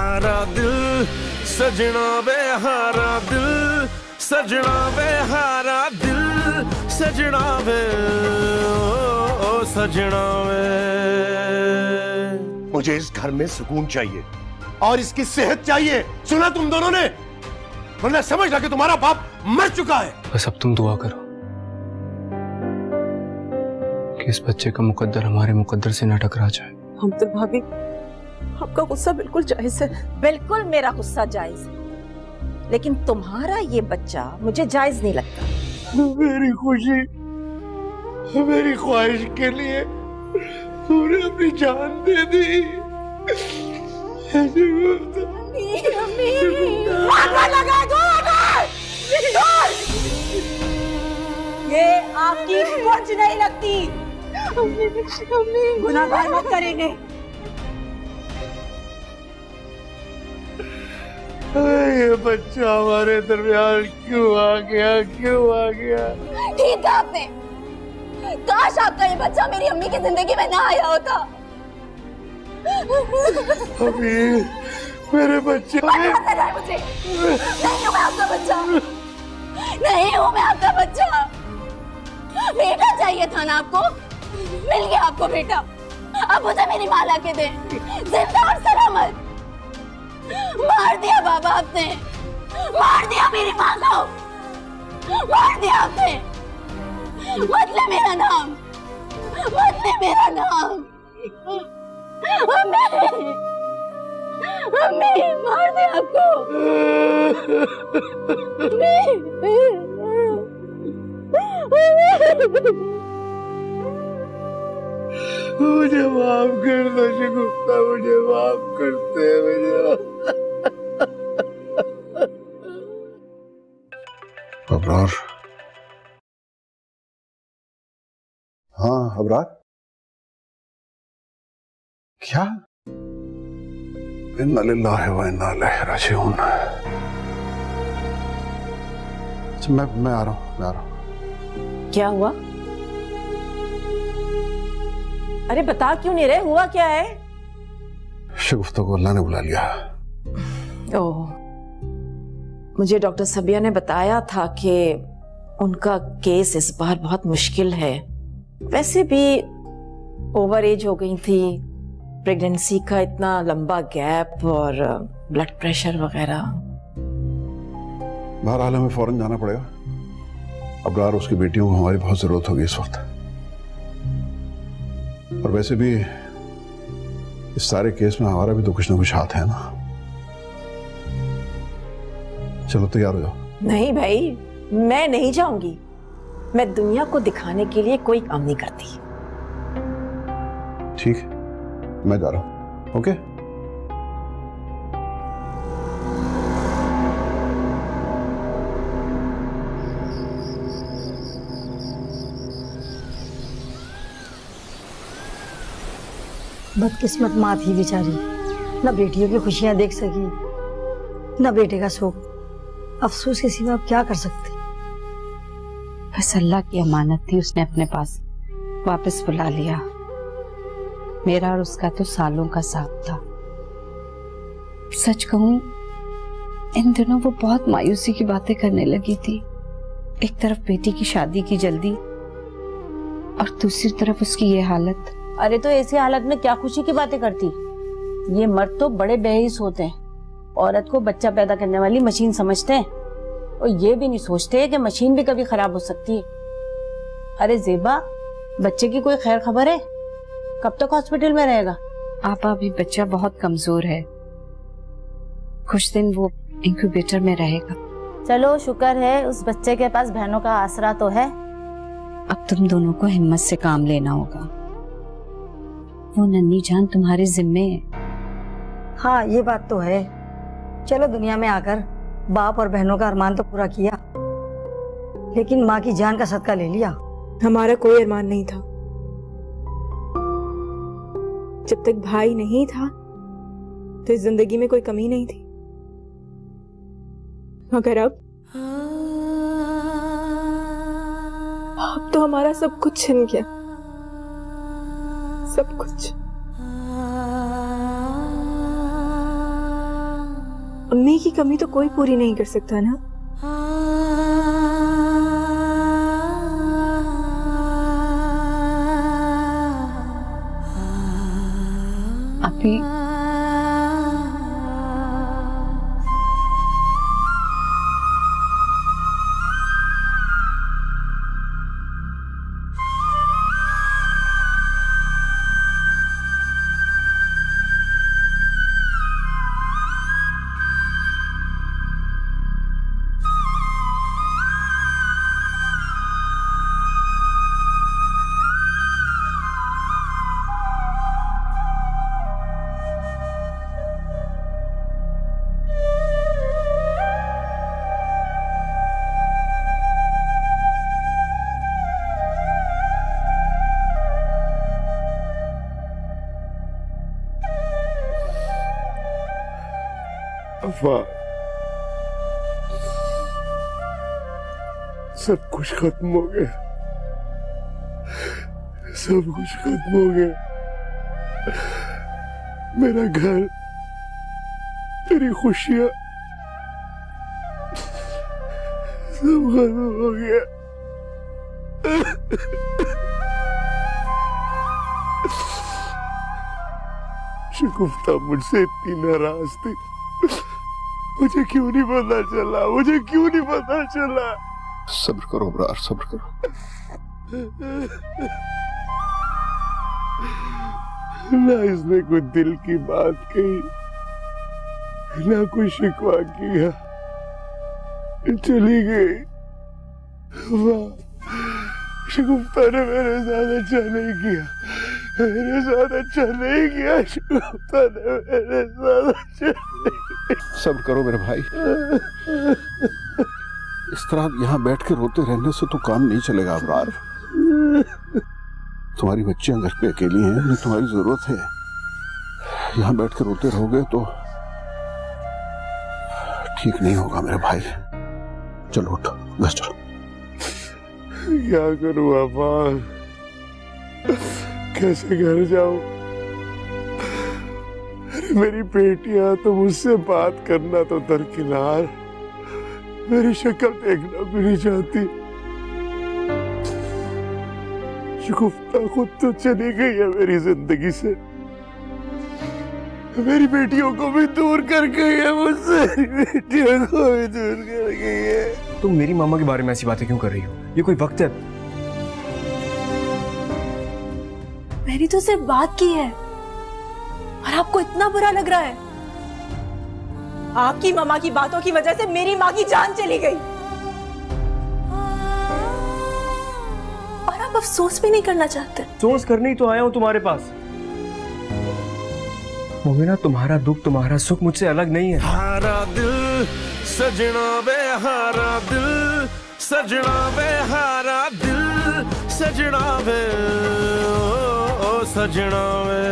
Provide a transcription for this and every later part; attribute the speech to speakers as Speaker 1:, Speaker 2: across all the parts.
Speaker 1: हारा दिल, सजना वे हारा दिल, सजना वे हारा दिल, सजना वे ओ सजना वे।
Speaker 2: मुझे इस घर में सुकून चाहिए और इसकी सेहत चाहिए। सुना तुम दोनों ने? वरना समझ रहा कि तुम्हारा बाप मर चुका है।
Speaker 3: बस अब तुम दुआ करो कि इस बच्चे का मुकद्दर हमारे मुकद्दर से ना टकरा जाए।
Speaker 4: हम तो भाभी, आपका गुस्सा बिल्कुल जायज है।
Speaker 5: बिल्कुल मेरा गुस्सा जायज है, लेकिन तुम्हारा ये बच्चा मुझे जायज नहीं लगता।
Speaker 2: मेरी खुशी, मेरी ख्वाहिश के लिए तूने अपनी जान दे दी।
Speaker 5: ये आपकी पहुंच नहीं लगती। गुनाहगार मत करेंगे।
Speaker 2: ये बच्चा हमारे दरमियान क्यों आ गया, क्यों आ गया?
Speaker 6: ठीक है आपने, काश आपका ये बच्चा मेरी अम्मी की जिंदगी में ना आया होता।
Speaker 2: अभी मेरे बच्चे
Speaker 6: मुझे नहीं हूँ मैं आपका बच्चा, नहीं हूँ मैं आपका बच्चा। बेटा चाहिए था ना आपको, मिल गया आपको बेटा। अब मुझे मेरी माँ ला के दे, जिंदा और सलामत। मार दिया बाबा आपने, मार दिया मेरी माँ को, मार दिया आपने। मत ले मेरा नाम, मत ले मेरा नाम। अम्मी, अम्मी मार दे आपको।
Speaker 2: मुझे माफ कर दो शगुफ्ता, मुझे माफ करते हैं मुझे।
Speaker 7: अबरार। हाँ अबरार, क्या? इन्ना लिल्लाहि व इन्ना इलैहि राजिऊन। मैं आ रहा हूँ, मैं आ रहा हूँ।
Speaker 5: क्या हुआ? अरे बता क्यों नहीं रहे, हुआ क्या है?
Speaker 7: शगुफ्ता को अल्लाह ने बुला लिया।
Speaker 5: ओह, मुझे डॉक्टर सबिया ने बताया था कि उनका केस इस बार बहुत मुश्किल है। वैसे भी ओवर एज हो गई थी, प्रेगनेंसी का इतना लंबा गैप और ब्लड प्रेशर वगैरह।
Speaker 7: बहरहाल हमें फौरन जाना पड़ेगा। अबरार, उसकी बेटियों को हमारी बहुत जरूरत होगी इस वक्त। और वैसे भी इस सारे केस में हमारा भी तो कुछ ना कुछ हाथ है ना। चलो तैयार हो जाओ।
Speaker 5: नहीं भाई, मैं नहीं जाऊंगी। मैं दुनिया को दिखाने के लिए कोई काम नहीं करती।
Speaker 7: ठीक है, मैं जा रहा हूं। ओके?
Speaker 8: बदकिस्मत माँ थी बेचारी, न बेटियों की खुशियां देख सकी न बेटे का शोक। अफसोस के सिवा आप क्या कर सकते?
Speaker 9: बस अल्लाह की अमानत थी, उसने अपने पास वापस बुला लिया। मेरा और उसका तो सालों का साथ था। सच कहूं, इन दिनों वो बहुत मायूसी की बातें करने लगी थी। एक तरफ बेटी की शादी की जल्दी और दूसरी तरफ उसकी ये हालत।
Speaker 10: अरे तो ऐसी हालत में क्या खुशी की बातें करती? ये मर्द तो बड़े बेहिस होते हैं, औरत को बच्चा पैदा करने वाली मशीन समझते हैं और ये भी नहीं सोचते कि मशीन भी कभी खराब हो सकती है। अरे जेबा, बच्चे की कोई खैर खबर है? कब तक हॉस्पिटल में रहेगा?
Speaker 9: आपा, अभी बच्चा बहुत कमजोर है, कुछ दिन वो इंक्यूबेटर में रहेगा।
Speaker 10: चलो शुक्र है उस बच्चे के पास बहनों का आसरा तो है।
Speaker 9: अब तुम दोनों को हिम्मत से काम लेना होगा। वो नन्ही जान तुम्हारे जिम्मे है।
Speaker 8: हाँ ये बात तो है। चलो दुनिया में आकर बाप और बहनों का अरमान तो पूरा किया, लेकिन माँ की जान का सदका ले लिया।
Speaker 4: हमारा कोई अरमान नहीं था। जब तक भाई नहीं था तो इस जिंदगी में कोई कमी नहीं थी, मगर अब तो हमारा सब कुछ छिन गया, सब कुछ। अम्मी की कमी तो कोई पूरी नहीं कर सकता ना।
Speaker 9: अभी
Speaker 2: अफा, सब कुछ खत्म हो गया, सब कुछ खत्म हो गया। मेरा घर, मेरी खुशियां सब खत्म हो गया। शगुफ्ता मुझसे इतनी नाराज थी, मुझे क्यों नहीं पता चला, मुझे क्यों नहीं पता चला।
Speaker 7: सब्र करो अबरार, सब्र करो।
Speaker 2: ना इसने कोई दिल की बात कही, ना कोई शिकवा किया, चली गई। वाह, शगुफ्ता ने मेरे साथ अच्छा नहीं किया, मेरे साथ अच्छा नहीं किया। शगुफ्ता ने मेरे साथ अच्छा नहीं।
Speaker 7: सब्र करो मेरे भाई, इस तरह यहाँ बैठ के रोते रहने से तो काम नहीं चलेगा अबरार। तुम्हारी बच्चियां घर पे अकेली हैं, उन्हें तुम्हारी जरूरत है। यहाँ बैठ के रोते रहोगे तो ठीक नहीं होगा मेरे भाई। चलो उठो, घर चलो।
Speaker 2: क्या करूं अफा, कैसे घर जाऊं? अरे मेरी बेटियां तो मुझसे बात करना तो दरकिनार, मेरी शक्ल देखना भी नहीं चाहती। शगुफ्ता खुद तो चली गई है मेरी जिंदगी से, मेरी बेटियों को भी दूर कर गई है मुझसे, बेटियों को भी दूर कर गई है।
Speaker 3: तुम मेरी मामा के बारे में ऐसी बातें क्यों कर रही हो? ये कोई वक्त है?
Speaker 4: मैंने तो सिर्फ बात की है और आपको इतना बुरा लग रहा है? आपकी मामा की बातों की वजह से मेरी माँ की जान चली गई और आप अफसोस भी नहीं करना चाहते।
Speaker 3: अफसोस करने ही तो आया हूं तुम्हारे पास। मोमिना, तुम्हारा दुख, तुम्हारा सुख मुझसे अलग नहीं है।
Speaker 1: हारा दिल सजना वे, हारा दिल सजना वे, हारा दिल सजना वे, ओ सजना वे।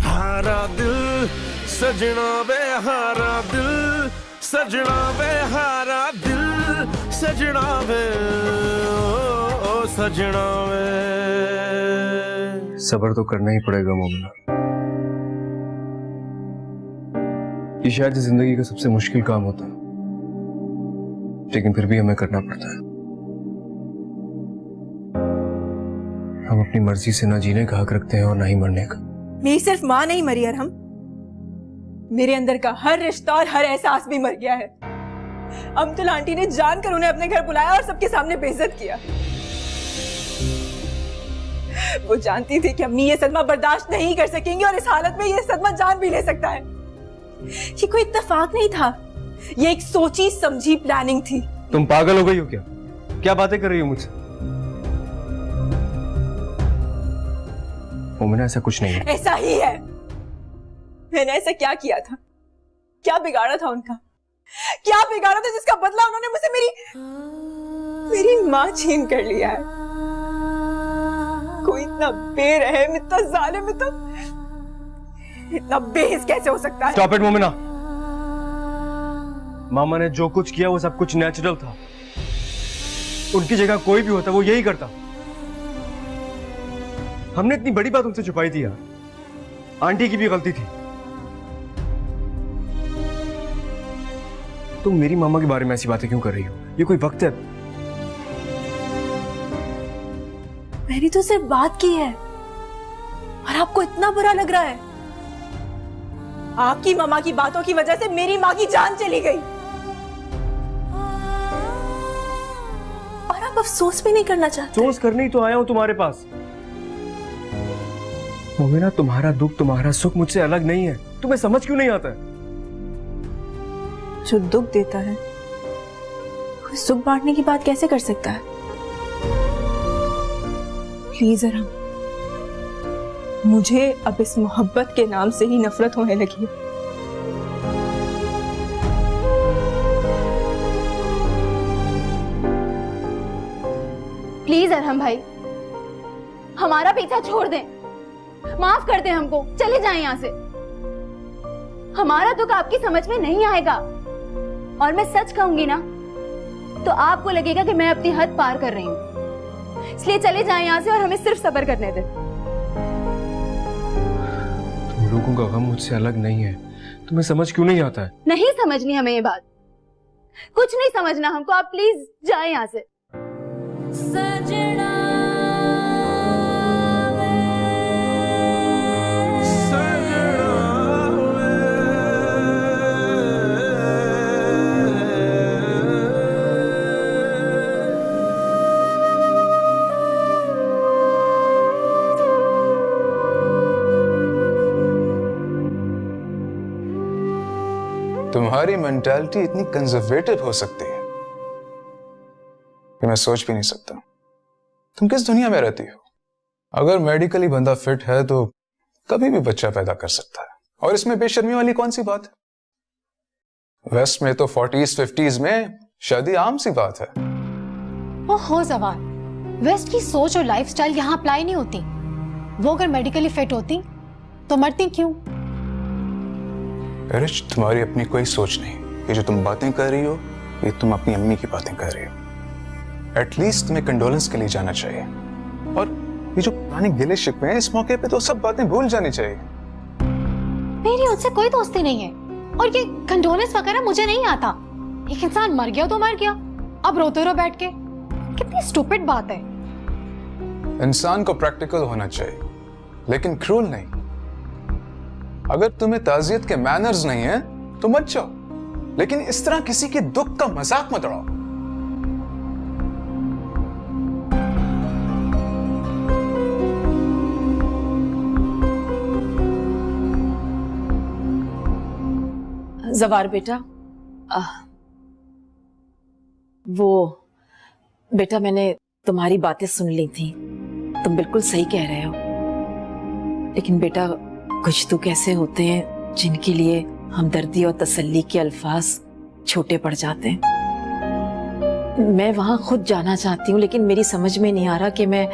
Speaker 1: हारा दिल सजना वे, हारा दिल सजना वे, हारा दिल सजना वे, ओ सजना वे।
Speaker 3: सब्र तो करना ही पड़ेगा मोमिना। ये शायद जिंदगी का सबसे मुश्किल काम होता है, लेकिन फिर भी हमें करना पड़ता है। हम अपनी मर्जी से ना जीने का हक रखते हैं और ना ही मरने का।
Speaker 4: मेरी सिर्फ माँ नहीं मरी अरहम, मेरे अंदर का हर रिश्ता और हर एहसास भी मर गया है। अमतुल आंटी ने जानकर उन्हें अपने घर बुलाया और सबके सामने बेइज्जत किया। वो जानती थी कि अम्मी ये सदमा बर्दाश्त नहीं कर सकेंगी और इस हालत में ये सदमा जान भी ले सकता है। ये कोई इत्तेफाक नहीं था, ये एक सोची समझी प्लानिंग थी।
Speaker 3: तुम पागल हो गई हो क्या? क्या बातें कर रही हो मुझसे? मोमिना, ऐसा कुछ नहीं है।
Speaker 4: ऐसा ही है। मैंने ऐसा क्या किया था? क्या बिगाड़ा था उनका? क्या बिगाड़ा था जिसका बदला उन्होंने मुझसे मेरी माँ छीन कर लिया है? कोई इतना बेरहम, इतना जालिम, इतना बेहिस कैसे हो सकता है?
Speaker 3: Stop it Momina. मामा ने जो कुछ किया वो सब कुछ नेचुरल था। उनकी जगह कोई भी होता वो यही करता। हमने इतनी बड़ी बात उनसे छुपाई थी यार। आंटी की भी गलती थी। तुम मेरी मामा के बारे में ऐसी बातें क्यों कर रही हो? ये कोई वक्त है?
Speaker 4: मैंने तो सिर्फ बात की है और आपको इतना बुरा लग रहा है? आपकी मामा की बातों की वजह से मेरी माँ की जान चली गई और आप अफसोस भी नहीं करना चाहते?
Speaker 3: अफसोस करने ही तो आया हूं तुम्हारे पास। मोमिना, तुम्हारा दुख तुम्हारा सुख मुझसे अलग नहीं है। तुम्हें समझ क्यों नहीं आता है?
Speaker 4: जो दुख देता है वो सुख बांटने की बात कैसे कर सकता है? प्लीज अरहम, मुझे अब इस मोहब्बत के नाम से ही नफरत होने लगी है।
Speaker 6: प्लीज अरहम भाई, हमारा पीछा छोड़ दें, माफ कर दें हमको, चले जाएं यहाँ से। हमारा दुख आपकी समझ में नहीं आएगा और मैं सच कहूंगी ना तो आपको लगेगा कि मैं अपनी हद पार कर रही हूँ। इसलिए चले जाएं यहाँ से और हमें सिर्फ सब्र करने दें।
Speaker 3: तुम लोगों का गम मुझसे अलग नहीं है। तुम्हें समझ क्यों नहीं आता है?
Speaker 6: नहीं समझनी हमें ये बात, कुछ नहीं समझना हमको। आप प्लीज जाएं यहाँ से। सजना
Speaker 11: तुम्हारी मेंटालिटी इतनी कंजर्वेटिव हो सकती है कि मैं सोच भी नहीं सकता। तुम किस दुनिया में रहती हो? अगर मेडिकली बंदा फिट है तो कभी भी बच्चा पैदा कर सकता है, और इसमें बेशर्मी वाली कौन सी बात है? वेस्ट में तो 40s 50s में शादी आम सी बात है।
Speaker 12: ओहो जवार, वेस्ट की सोच और लाइफस्टाइल यहाँ अप्लाई नहीं होती। वो अगर मेडिकली फिट होती तो मरती क्यों?
Speaker 11: रिच, तुम्हारी अपनी कोई सोच नहीं। ये जो तुम बातें कर रही हो ये तुम अपनी अम्मी की बातें कर रही हो। एटलीस्ट तुम्हें कंडोलेंस के लिए जाना चाहिए, और ये जो पुराने गिले शिकवे हैं इस मौके पे तो सब बातें भूल जानी चाहिए।
Speaker 12: मेरी उनसे कोई दोस्ती नहीं है और ये कंडोलेंस वगैरह मुझे नहीं आता। एक इंसान मर गया तो मर गया, अब रोते रहो बैठ के। कितनी स्टूपिड बात है।
Speaker 11: इंसान को प्रैक्टिकल होना चाहिए लेकिन क्रूल नहीं। अगर तुम्हें ताजियत के मैनर्स नहीं है तो मत जाओ, लेकिन इस तरह किसी के दुख का मजाक मत उड़ाओ।
Speaker 5: जवार बेटा, वो बेटा मैंने तुम्हारी बातें सुन ली थी। तुम बिल्कुल सही कह रहे हो, लेकिन बेटा कुछ तो कैसे होते हैं जिनके लिए हमदर्दी और तसल्ली के अल्फाज छोटे पड़ जाते हैं। मैं वहां खुद जाना चाहती हूँ, लेकिन मेरी समझ में नहीं आ रहा कि मैं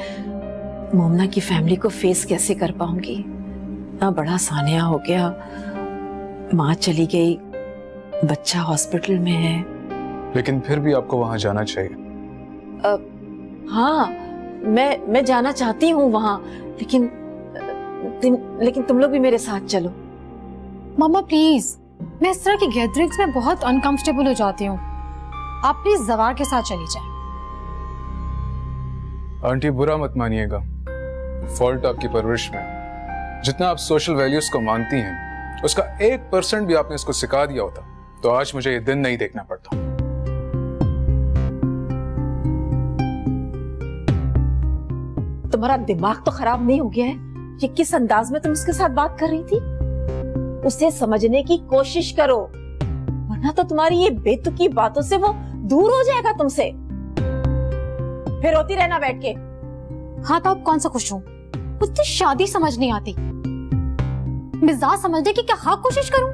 Speaker 5: मोमना की फैमिली को फेस कैसे कर पाऊंगी। इतना बड़ा सानिया हो गया, माँ चली गई, बच्चा हॉस्पिटल में है।
Speaker 11: लेकिन फिर भी आपको वहां जाना चाहिए।
Speaker 5: हाँ, मैं जाना चाहती हूँ वहां, लेकिन तुम लोग भी मेरे साथ चलो।
Speaker 12: मम्मा प्लीज, मैं इस तरह की गैदरिंग्स में बहुत अनकंफर्टेबल हो जाती हूँ। आप प्लीज जवार के साथ चली जाएं।
Speaker 11: आंटी बुरा मत मानिएगा, फॉल्ट आपकी परवरिश में। जितना आप सोशल वैल्यूज को मानती हैं उसका 1% भी आपने इसको सिखा दिया होता तो आज मुझे ये दिन नहीं देखना पड़ता।
Speaker 5: तुम्हारा दिमाग तो खराब नहीं हो गया है? ये किस अंदाज में तुम उसके साथ बात कर रही थी? उसे समझने की कोशिश करो, वरना तो तुम्हारी ये बेतुकी बातों से वो दूर हो जाएगा तुमसे। फिर रोती रहना बैठ के।
Speaker 12: हाँ तो अब कौन सा खुश हूँ? मुझे शादी समझ नहीं आती, मिजाज समझने की क्या हाँ कोशिश करूं?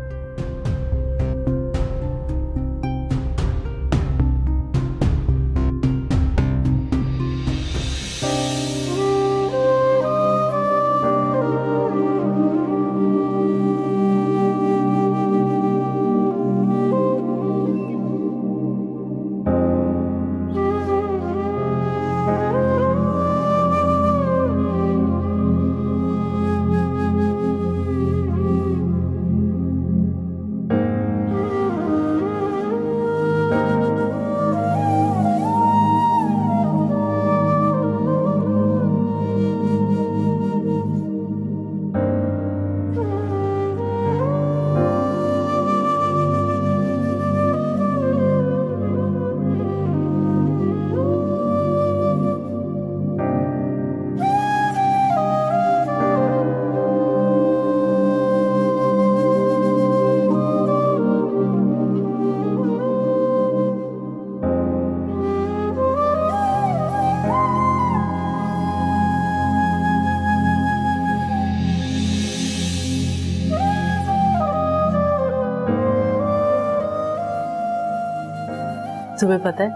Speaker 13: तुम्हें पता है,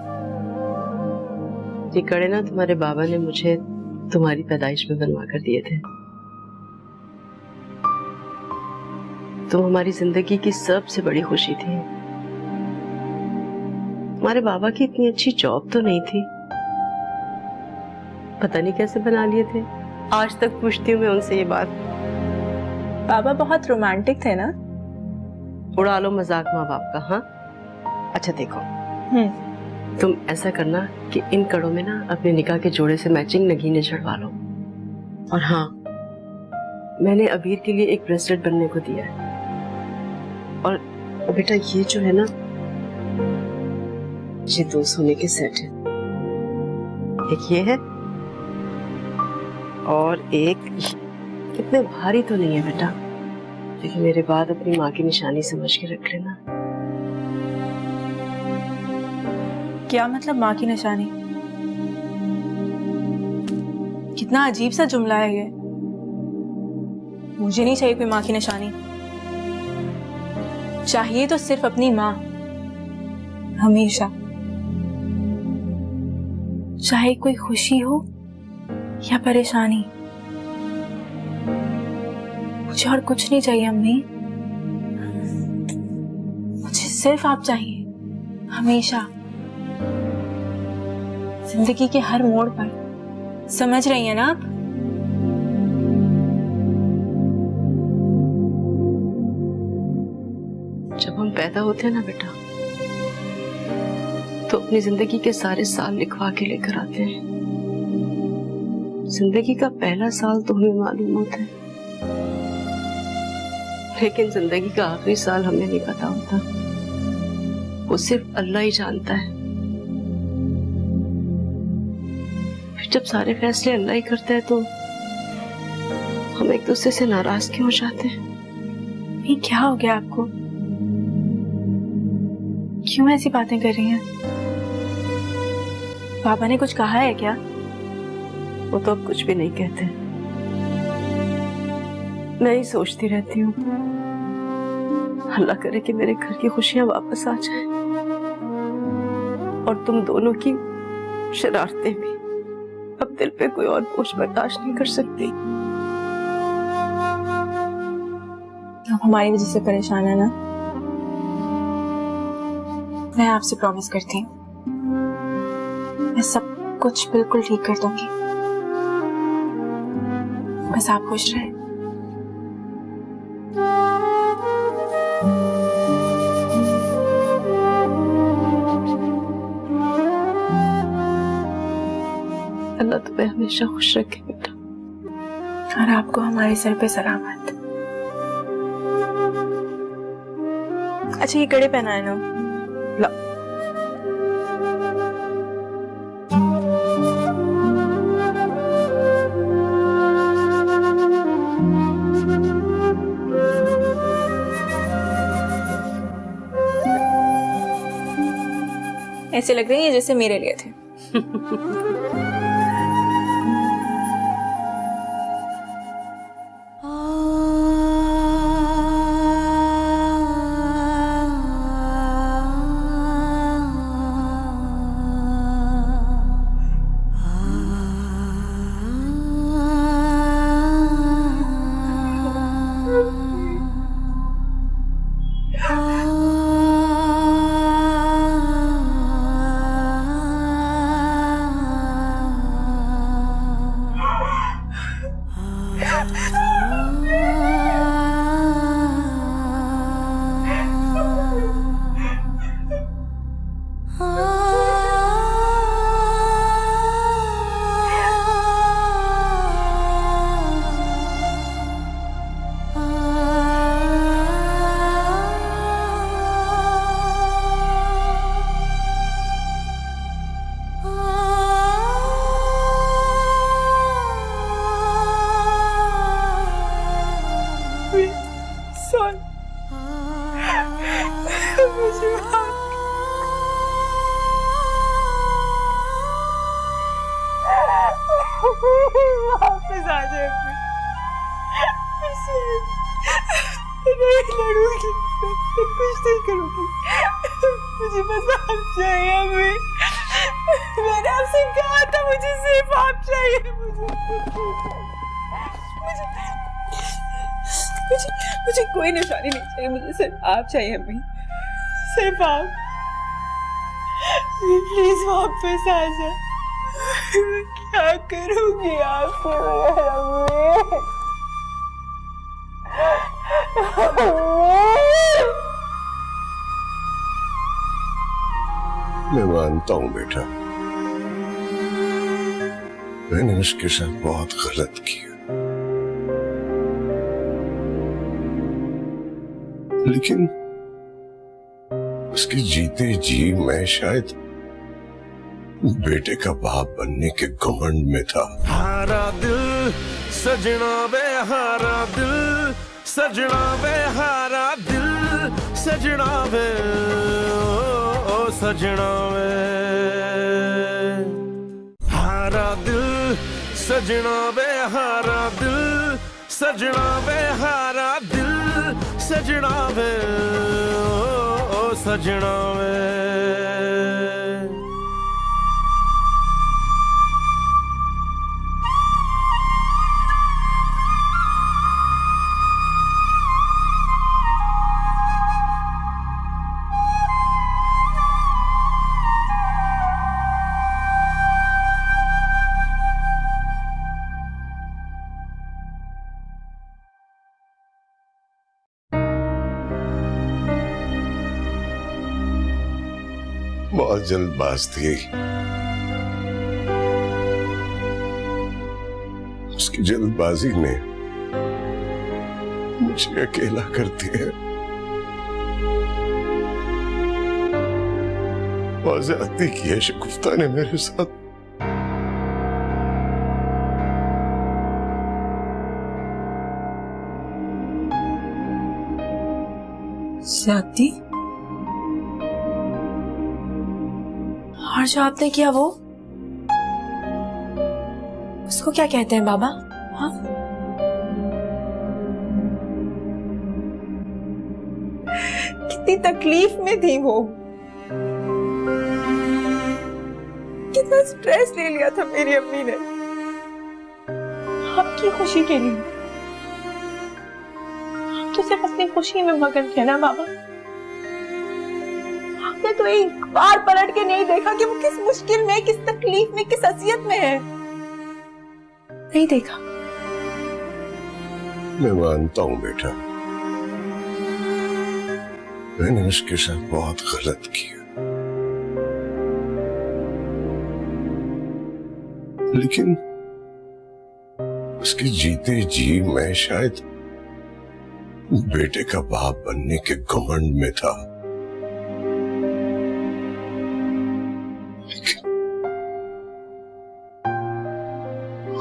Speaker 13: ये कड़े ना तुम्हारे बाबा ने मुझे तुम्हारी पैदाइश में बनवा कर दिए थे। तुम हमारी जिंदगी की सबसे बड़ी खुशी थी। तुम्हारे बाबा की इतनी अच्छी जॉब तो नहीं थी, पता नहीं कैसे बना लिए थे। आज तक पूछती हूँ मैं उनसे ये बात।
Speaker 4: बाबा बहुत रोमांटिक थे ना।
Speaker 13: उड़ा लो मजाक माँ बाप का। हाँ अच्छा देखो, तुम ऐसा करना कि इन कड़ों में ना अपने निकाह के जोड़े से मैचिंग नगीने चढ़वा लो। और हाँ, मैंने अबीर के लिए एक ब्रेसलेट बनने को दिया है। और बेटा ये जो है ना, ये 2 सोने के सेट है। एक ये है और एक इतने भारी तो नहीं है बेटा, लेकिन मेरे बाद अपनी माँ की निशानी समझ के रख लेना।
Speaker 4: क्या मतलब माँ की निशानी? कितना अजीब सा जुमला है ये। मुझे नहीं चाहिए कोई माँ की निशानी, चाहिए तो सिर्फ अपनी माँ, हमेशा। चाहे कोई खुशी हो या परेशानी, मुझे और कुछ नहीं चाहिए अम्मी। मुझे सिर्फ आप चाहिए, हमेशा, जिंदगी के हर मोड़ पर। समझ रही हैं ना आप?
Speaker 13: जब हम पैदा होते हैं ना बेटा, तो अपनी जिंदगी के सारे साल लिखवा के लेकर आते हैं। जिंदगी का पहला साल तो हमें मालूम होता है, लेकिन जिंदगी का आखिरी साल हमें नहीं पता होता। वो सिर्फ अल्लाह ही जानता है। फिर जब सारे फैसले अल्लाह ही करता है तो हम एक दूसरे से नाराज क्यों हो जाते हैं?
Speaker 4: ये क्या हो गया आपको? क्यों ऐसी बातें कर रही हैं? पापा ने कुछ कहा है क्या?
Speaker 13: वो तो अब कुछ भी नहीं कहते। मैं ही सोचती रहती हूँ, अल्लाह करे कि मेरे घर की खुशियां वापस आ जाएं और तुम दोनों की शरारतें भी। अब दिल पे कोई और बोझ बर्दाश्त नहीं कर सकती।
Speaker 4: आप हमारी वजह से परेशान है ना? मैं आपसे प्रॉमिस करती हूँ, मैं सब कुछ बिल्कुल ठीक कर दूंगी। बस आप खुश रहे।
Speaker 13: अल्लाह तुम्हें हमेशा खुश रखे बेटा,
Speaker 4: और आपको हमारे सर पे सलामत। अच्छा ये कड़े पहना है ना, ला। ऐसे लग रही है जैसे मेरे लिए थे। वापस आ जाए, मैं लड़ूंगी, मैं कुछ नहीं करूंगी। मुझे बस आप चाहिए अम्मी। मैंने आपसे कहा था मुझे सिर्फ आप चाहिए। मुझे कोई निशानी नहीं चाहिए, मुझे सिर्फ आप चाहिए अम्मी, सिर्फ आप। प्लीज वापस आ जा। मैं क्या करूंगी आपके बगैर अम्मी?
Speaker 7: मैं मानता हूं बेटा, मैंने उसके साथ बहुत गलत किया, लेकिन उसके जीते जी मैं शायद बेटे का बाप बनने के घमंड में था।
Speaker 1: हारा दिल सजना वे हारा दिल, सजना वे हारा दिल, सजना वे ओ सजना वे हारा दिल, सजना वे हारा दिल, सजना वे हारा दिल, सजना वे ओ सजना वे।
Speaker 7: बहुत जल्दबाज थी, उसकी जल्दबाजी ने मुझे अकेला कर दिया। बहुत ज्यादती की है शगुफ्ता ने मेरे साथ।
Speaker 4: ज्यादती? और जो आपने किया वो, उसको क्या कहते हैं बाबा? हाँ? कितनी तकलीफ में थी वो, कितना स्ट्रेस ले लिया था मेरी अम्मी ने आपकी खुशी के लिए। आप तो सिर्फ अपनी खुशी में मगन थे ना बाबा। आपने तो एक बार पलट के नहीं देखा कि वो किस मुश्किल में, किस तकलीफ में, किस असियत में है। नहीं देखा।
Speaker 7: मैं मानता हूं बेटा, मैंने उसके साथ बहुत गलत किया, लेकिन उसके जीते जी मैं शायद बेटे का बाप बनने के घमंड में था।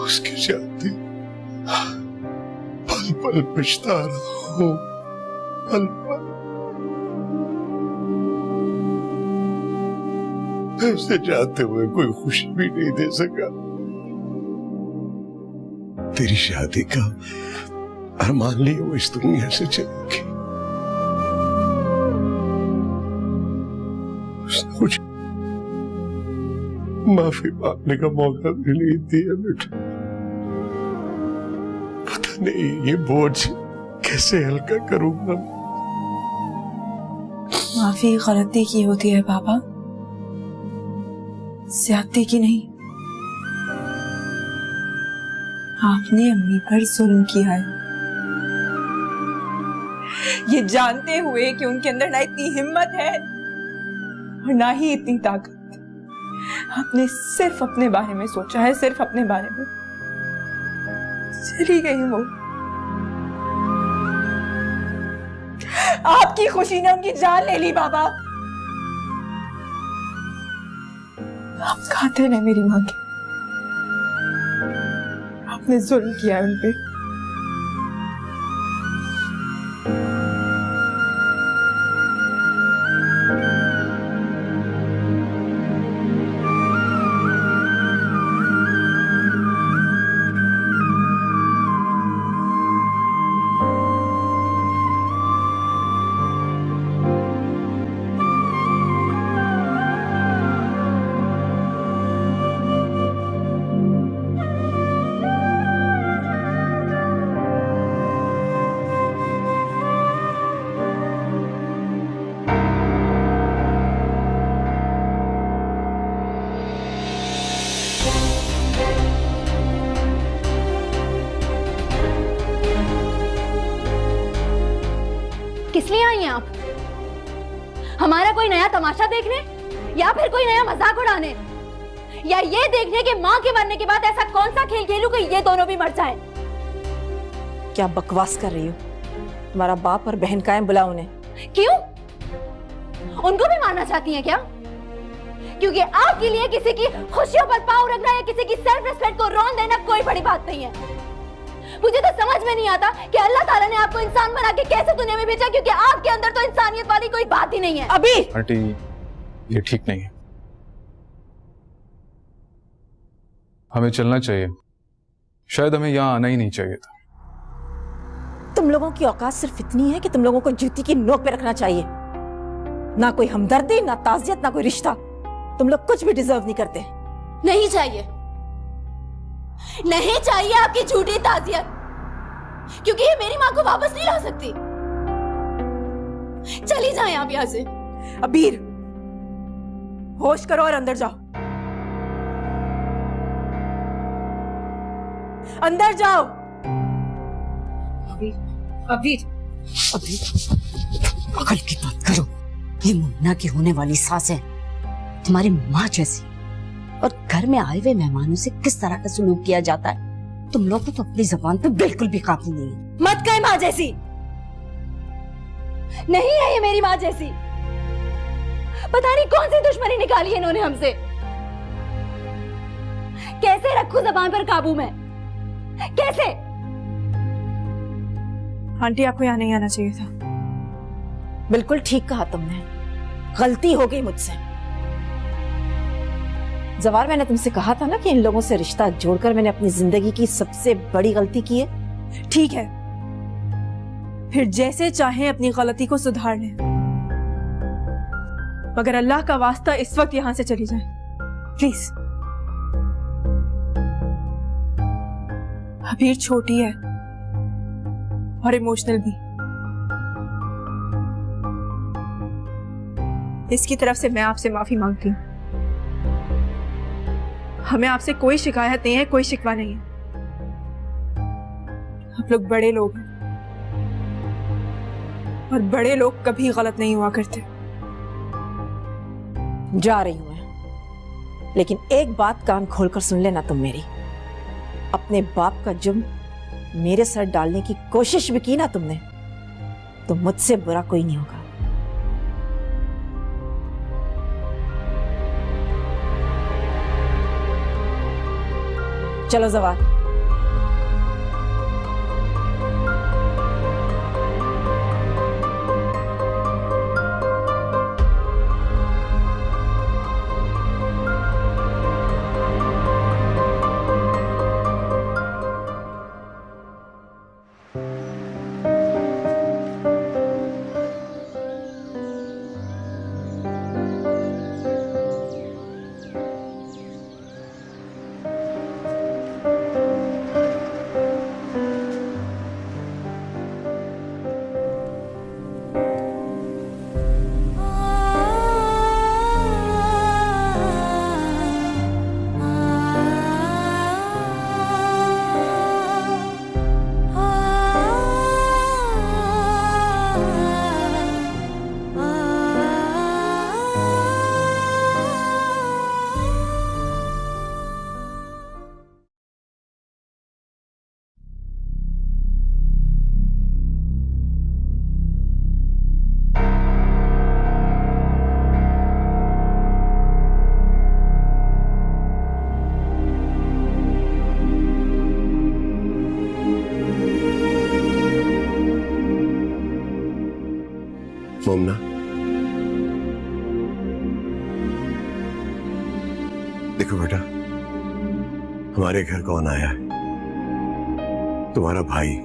Speaker 7: उसके जाते पल पल पछता रहा हूं, पल पल। मैं उसे जाते हुए कोई खुशी भी नहीं दे सका। तेरी शादी का अरमान लिए वो इस दुनिया से चली गई। उसने मुझे माफी मांगने का मौका भी नहीं दिया बेटा। पता नहीं ये बोझ कैसे हल्का करूंगा।
Speaker 4: माफी गलती की होती है बाबा, ज्यादती की नहीं। आपने अम्मी पर जुल्म किया है, ये जानते हुए कि उनके अंदर ना इतनी हिम्मत है और ना ही इतनी ताकत। आपने सिर्फ अपने बारे में सोचा है, सिर्फ अपने बारे में। चली गई वो। आपकी खुशी ने उनकी जान ले ली बाबा। आप खाते रहे मेरी मां के। आपने जुल्म किया है उन पे।
Speaker 6: किस लिए आई हैं आप? हमारा कोई नया तमाशा देखने या फिर कोई नया मजाक उड़ाने, या ये देखने कि माँ के मरने के बाद ऐसा कौन सा खेल खेलूं कि ये दोनों भी मर जाएं?
Speaker 5: क्या बकवास कर रही हो? तुम्हारा बाप और बहन का है, बुला उन्हें।
Speaker 6: क्यों? उनको भी मारना चाहती हैं क्या? क्योंकि आपके लिए किसी की खुशियों पर पांव रखना या किसी की सेल्फ रिस्पेक्ट को रौंद देना कोई बड़ी बात नहीं है। मुझे तो समझ में नहीं आता कि अल्लाह ताला ने आपको इंसान बना के कैसे दुनिया में भेजा, क्योंकि आपके अंदर तो इंसानियत वाली कोई बात ही नहीं है।
Speaker 5: अभी
Speaker 11: आंटी, ये ठीक नहीं है, हमें चलना चाहिए। शायद हमें यहाँ आना ही नहीं चाहिए था।
Speaker 5: तुम लोगों की औकात सिर्फ इतनी है कि तुम लोगों को जूती की नोक पे रखना चाहिए। ना कोई हमदर्दी, ना ताज़ियत, ना कोई रिश्ता। तुम लोग कुछ भी डिजर्व नहीं करते।
Speaker 6: नहीं चाहिए, नहीं चाहिए आपकी झूठी ताज़ियत, क्योंकि ये मेरी माँ को वापस नहीं ला सकती। चली जाएं आप यहाँ से।
Speaker 4: अबीर, होश करो और अंदर जाओ। अंदर जाओ।
Speaker 8: अबीर, अकल की बात करो। ये मुन्ना की होने वाली सास है, तुम्हारी माँ जैसी, और घर में आए हुए मेहमानों से किस तरह का सलूक किया जाता है। तुम लोग तो अपनी जबान पे बिल्कुल भी काबू नहीं है।
Speaker 6: मत कहे माँ जैसी, नहीं है ये मेरी माँ जैसी। पता नहीं कौन सी दुश्मनी निकाली है इन्होंने हमसे। कैसे रखूं जबान पर काबू में, कैसे?
Speaker 4: आंटी, आपको यहाँ नहीं आना चाहिए था।
Speaker 5: बिल्कुल ठीक कहा तुमने, गलती हो गई मुझसे। जवार, मैंने तुमसे कहा था ना कि इन लोगों से रिश्ता जोड़कर मैंने अपनी जिंदगी की सबसे बड़ी गलती की है।
Speaker 4: ठीक है, फिर जैसे चाहे अपनी गलती को सुधार लें, मगर अल्लाह का वास्ता इस वक्त यहां से चली जाए प्लीज। अबीर छोटी है और इमोशनल भी। इसकी तरफ से मैं आपसे माफी मांगती हूँ। हमें आपसे कोई शिकायत नहीं है, कोई शिकवा नहीं है। आप लोग बड़े लोग हैं और बड़े लोग कभी गलत नहीं हुआ करते।
Speaker 5: जा रही हूं मैं, लेकिन एक बात कान खोलकर सुन लेना तुम मेरी। अपने बाप का जुर्म मेरे सर डालने की कोशिश भी की ना तुमने, तो मुझसे बुरा कोई नहीं होगा। चलो जवार।
Speaker 7: मोमना, देखो बेटा, हमारे घर कौन आया है? तुम्हारा भाई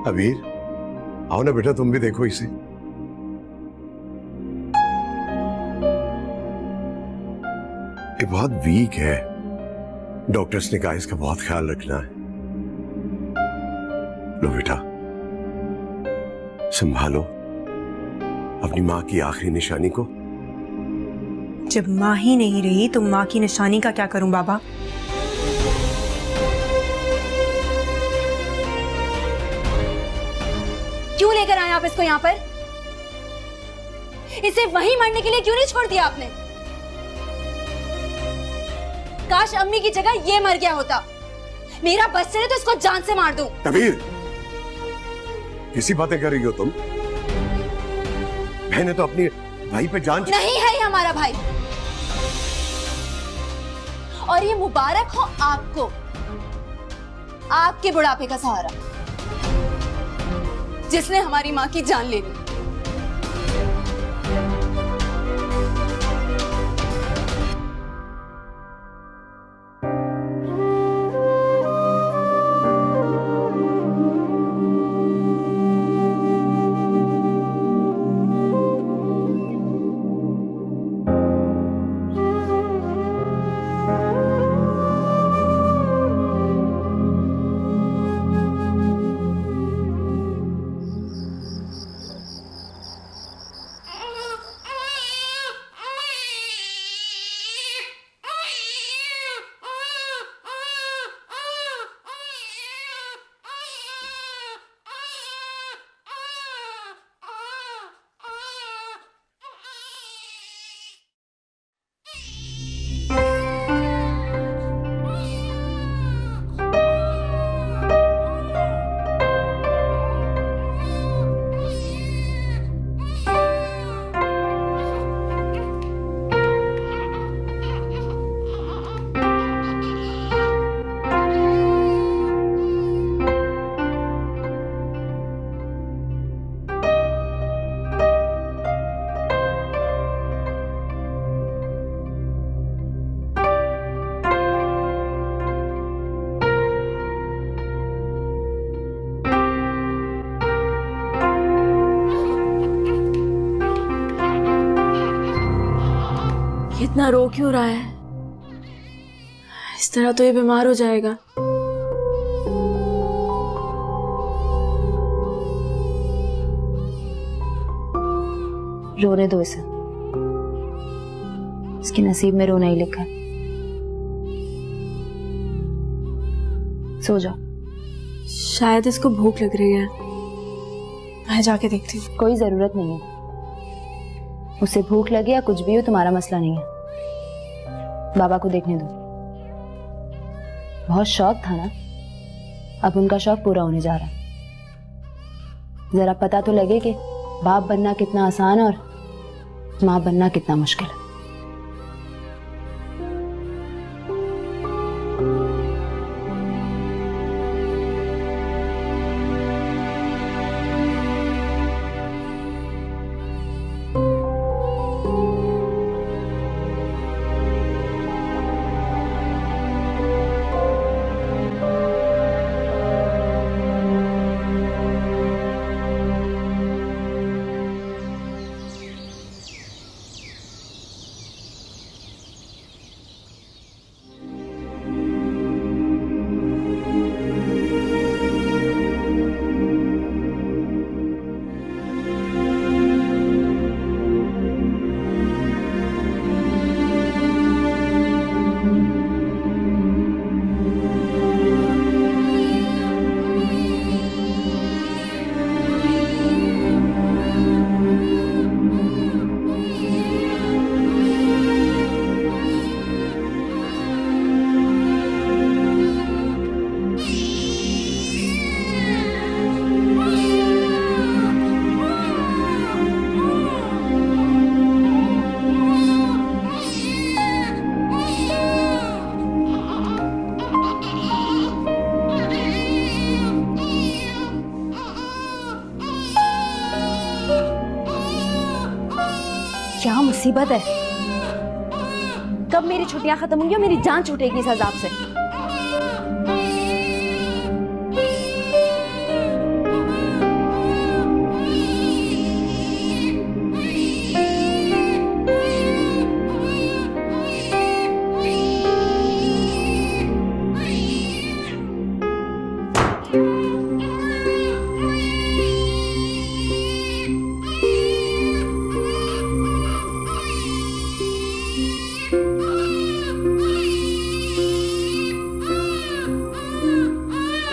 Speaker 7: अबीर। आओ ना बेटा, तुम भी देखो इसे। ये बहुत वीक है, डॉक्टर्स ने कहा इसका बहुत ख्याल रखना है। लो बेटा, संभालो अपनी माँ की आखिरी निशानी को।
Speaker 4: जब माँ ही नहीं रही तो माँ की निशानी का क्या करूं बाबा?
Speaker 6: क्यों लेकर आए आप इसको यहाँ पर? इसे वहीं मरने के लिए क्यों नहीं छोड़ दिया आपने? काश अम्मी की जगह ये मर गया होता। मेरा बस चले तो इसको जान से मार दूं।
Speaker 7: कबीर, किसी बातें कर रही हो तुम? मैंने तो अपनी भाई पे जान।
Speaker 6: नहीं है ये हमारा भाई, और ये मुबारक हो आपको, आपके बुढ़ापे का सहारा, जिसने हमारी माँ की जान ले ली।
Speaker 4: इतना रो क्यों रहा है? इस तरह तो ये बीमार हो जाएगा।
Speaker 9: रोने दो इसे, इसके नसीब में रोना ही लिखा है। सो जाओ।
Speaker 4: शायद इसको भूख लग रही है, मैं जाके देखती हूँ।
Speaker 9: कोई जरूरत नहीं है, उसे भूख लगे या कुछ भी हो तुम्हारा मसला नहीं है। बाबा को देखने दो। बहुत शौक था ना, अब उनका शौक पूरा होने जा रहा है। जरा पता तो लगे कि बाप बनना कितना आसान और माँ बनना कितना मुश्किल है। क्या मुसीबत है? कब मेरी छुट्टियां खत्म होंगी और मेरी जान छूटेगी इस अजाब से?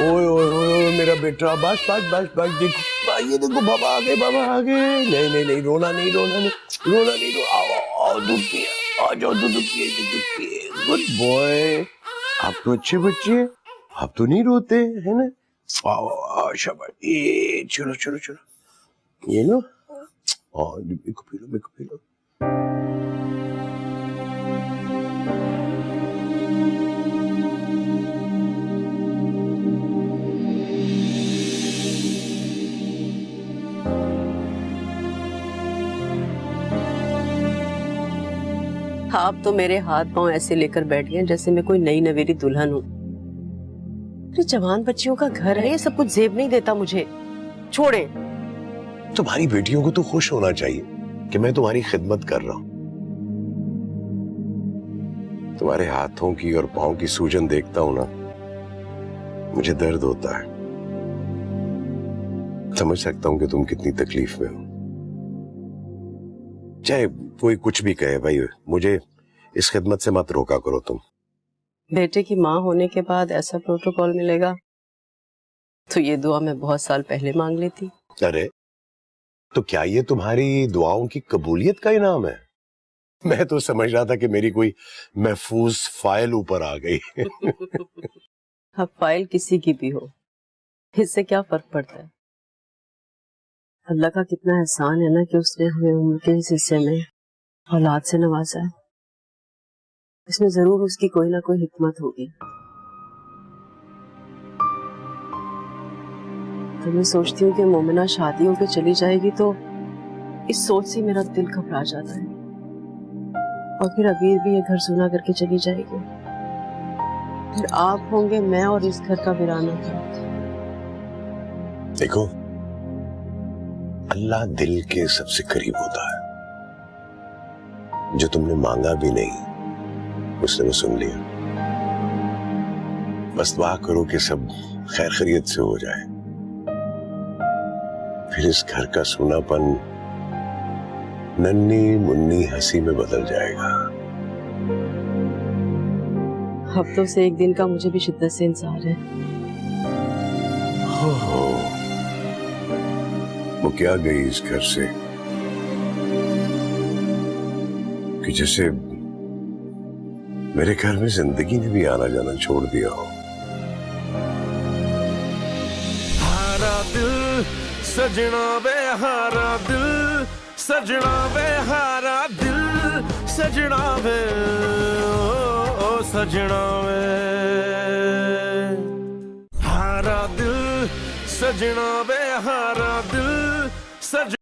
Speaker 7: ओए ओए ओए मेरा बेटा, बस बस बस बस, देखो ये देखो बाबा आ गए, बाबा आ गए। नहीं नहीं नहीं, रोना नहीं, रोना नहीं, रोना नहीं, रो आओ आओ, दूध पिए, आ जाओ, दूध पिए, दूध पिए। गुड बॉय, आप तो अच्छे बच्चे, आप तो नहीं रोते है ना। आओ आओ, शाबाश, ये चलो चलो चलो, ये लो, और मेरे को पी लो, मेरे को पी लो।
Speaker 13: आप तो मेरे हाथ पांव ऐसे लेकर बैठ गए जैसे मैं कोई नई नवेली दुल्हन हूँ। अरे जवान बच्चियों का घर है, ये सब कुछ जेब नहीं देता मुझे। छोड़े।
Speaker 7: तुम्हारी बेटियों को तो खुश होना चाहिए कि मैं तुम्हारी खिदमत कर रहा हूँ। तुम्हारे हाथों की और पांव की सूजन देखता हूं ना, मुझे दर्द होता है। समझ सकता हूं कि तुम कितनी तकलीफ में हो। चाहे कोई कुछ भी कहे भाई, मुझे इस खिदमत से मत रोका करो तुम।
Speaker 13: बेटे की माँ होने के बाद ऐसा प्रोटोकॉल मिलेगा तो ये दुआ मैं बहुत साल पहले मांग लेती।
Speaker 7: अरे तो क्या ये तुम्हारी दुआओं की कबूलियत का इनाम है? मैं तो समझ रहा था कि मेरी कोई महफूज फाइल ऊपर आ गई।
Speaker 13: अब फाइल किसी की भी हो, इससे क्या फर्क पड़ता है। अल्लाह का कितना एहसान है ना कि उसने हमें उम्र के इस हिस्से में औलाद से नवाजा है। इसमें जरूर उसकी कोई ना कोई हिकमत होगी। तो मैं सोचती हूँ कि मोमिना शादी होकर चली जाएगी तो इस सोच से मेरा दिल घबरा जाता है। और फिर अबीर भी ये घर सुना करके चली जाएगी, फिर आप होंगे मैं और इस घर का वीराना।
Speaker 7: देखो, अल्लाह दिल के सबसे करीब होता है। जो तुमने मांगा भी नहीं उसने वो सुन लिया। बस दुआ करो कि सब खैर खैरियत से हो जाए, फिर इस घर का सूनापन नन्ही मुन्नी हंसी में बदल जाएगा।
Speaker 13: हफ्तों से एक दिन का मुझे भी शिद्दत से इंतजार है।
Speaker 7: वो क्या गई इस घर से कि जैसे मेरे घर में जिंदगी ने भी आना जाना छोड़ दिया हो।
Speaker 1: हारा दिल सजना वे हारा दिल, सजना वे हारा दिल, सजना वे ओ सजना वे हारा दिल, सजना वे हारा दिल, सज